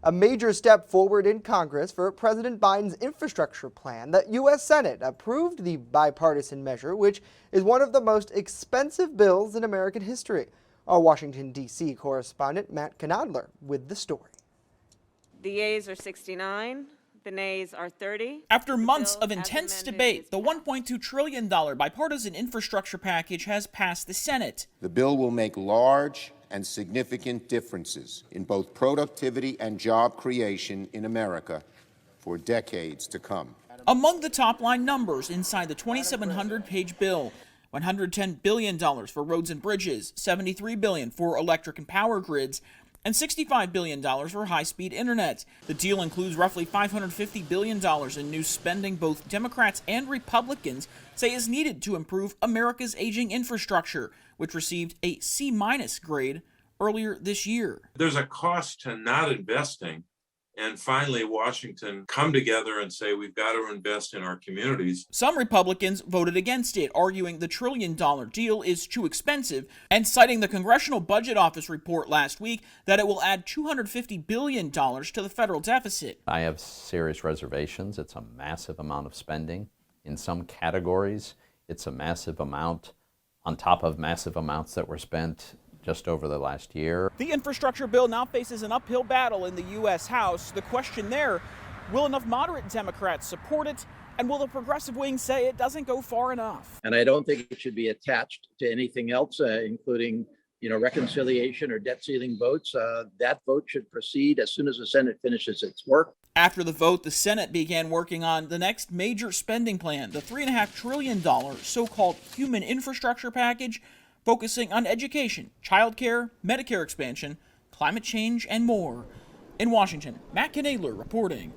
a major step forward in Congress for President Biden's infrastructure plan. The U.S. Senate approved the bipartisan measure, which is one of the most expensive bills in American history. Our Washington, D.C. correspondent Matt Knadler with the story. The yeas are 69. The nays are 30. After months of intense debate, the $1.2 trillion bipartisan infrastructure package has passed the Senate. The bill will make large and significant differences in both productivity and job creation in America for decades to come. Among the top-line numbers inside the 2,700-page bill, $110 billion for roads and bridges, $73 billion for electric and power grids, and $65 billion for high-speed internet. The deal includes roughly $550 billion in new spending both Democrats and Republicans say is needed to improve America's aging infrastructure, which received a C- grade earlier this year. There's a cost to not investing. And finally, Washington come together and say we've got to invest in our communities. Some Republicans voted against it, arguing the $1 trillion deal is too expensive and citing the Congressional Budget Office report last week that it will add $250 billion to the federal deficit. I have serious reservations. It's a massive amount of spending. In some categories, it's a massive amount on top of massive amounts that were spent just over the last year. The infrastructure bill now faces an uphill battle in the U.S. House. The question there, will enough moderate Democrats support it, and will the progressive wing say it doesn't go far enough? And I don't think it should be attached to anything else, including reconciliation or debt ceiling votes. That vote should proceed as soon as the Senate finishes its work. After the vote, the Senate began working on the next major spending plan, the $3.5 trillion so-called human infrastructure package, focusing on education, childcare, Medicare expansion, climate change, and more. In Washington, Matt Knadler reporting.